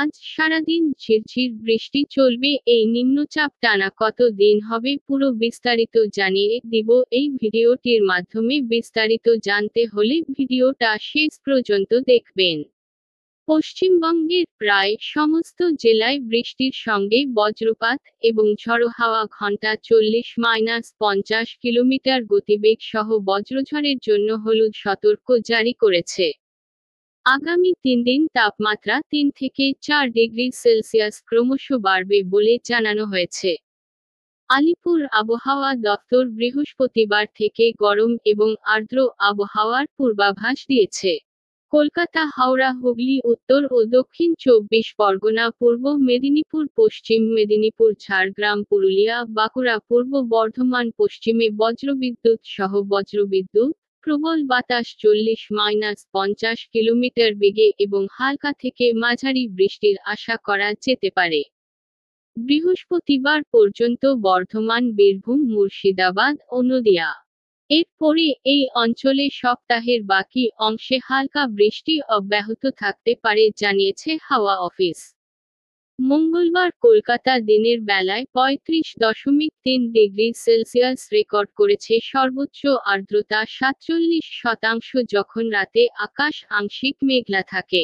আজ সারাদিন ঝিরঝির বৃষ্টি চলবে। এই নিম্নচাপ টানা কত দিন হবে পুরো বিস্তারিত জানিয়ে দিব এই ভিডিওটির মাধ্যমে। বিস্তারিত জানতে হলে ভিডিওটা শেষ পর্যন্ত দেখবেন। পশ্চিমবঙ্গের প্রায় সমস্ত জেলায় বৃষ্টির সঙ্গে বজ্রপাত এবং ঝড়ো হাওয়া ঘন্টা 40-50 কিলোমিটার গতিবেগ সহ বজ্রঝড়ের জন্য হলুদ সতর্ক জারি করেছে। আগামী 3 দিন তাপমাত্রা 3 থেকে 4 ডিগ্রি সেলসিয়াস ক্রমশ বাড়বে বলে জানানো হয়েছে। আলিপুর আবহাওয়া দপ্তর বৃহস্পতিবার থেকে গরম এবং আর্দ্র আবহাওয়ার পূর্বাভাস দিয়েছে। কলকাতা, হাওড়া, হুগলি, উত্তর ও দক্ষিণ 24 পরগনা, পূর্ব মেদিনীপুর, পশ্চিম মেদিনীপুর, ঝাড়গ্রাম, পুরুলিয়া, বাঁকুড়া, পূর্ব বর্ধমান, পশ্চিমে বজ্রবিদ্যুৎ সহ বজ্রবিদ্যুৎ, প্রবল বাতাস 40-50 কিলোমিটার বেগে এবং হালকা থেকে মাঝারি বৃষ্টির আশা করা যেতে পারে। বৃহস্পতিবার পর্যন্ত বর্ধমান, বীরভূম, মুর্শিদাবাদ ও নদিয়া। এরপরে এই অঞ্চলে সপ্তাহের বাকি অংশে হালকা বৃষ্টি অব্যাহত থাকতে পারে জানিয়েছে হাওয়া অফিস। মঙ্গলবার কলকাতা দিনের বেলায় 35.3 ডিগ্রি সেলসিয়াস রেকর্ড করেছে সর্বোচ্চ আর্দ্রতা 47%, যখন রাতে আকাশ আংশিক মেঘলা থাকে।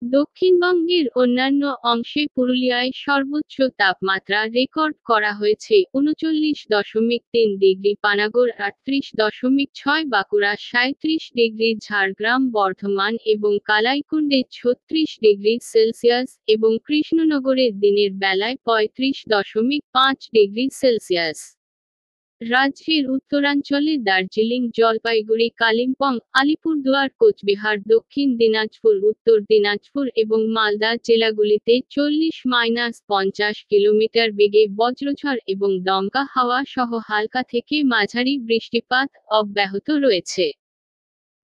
দক্ষিণবঙ্গের অন্যান্য অংশে পুরুলিয়ায় সর্বোচ্চ তাপমাত্রা রেকর্ড করা হয়েছে 39.3 ডিগ্রি, পানাগড় 38.6, বাঁকুড়া 37 ডিগ্রি, ঝাড়গ্রাম, বর্ধমান এবং কালাইকুণ্ডে 36 ডিগ্রি সেলসিয়াস এবং কৃষ্ণনগরে দিনের বেলায় 35.5 ডিগ্রি সেলসিয়াস। রাজ্যের উত্তরাঞ্চলে দার্জিলিং, জলপাইগুড়ি, কালিম্পং, আলিপুরদুয়ার, কোচবিহার, দক্ষিণ দিনাজপুর, উত্তর দিনাজপুর এবং মালদা জেলাগুলিতে 40-50 কিলোমিটার বেগে বজ্রঝড় এবং দমকা হাওয়া সহ হালকা থেকে মাঝারি বৃষ্টিপাত অব্যাহত রয়েছে।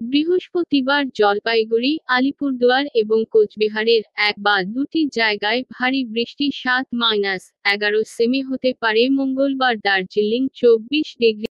বৃহস্পতিবার জলপাইগুড়ি, আলিপুরদুয়ার এবং কোচবিহারের 1 বা 2টি জায়গায় ভারী বৃষ্টি 7-11 সেমি হতে পারে। মঙ্গলবার দার্জিলিং 24 ডিগ্রি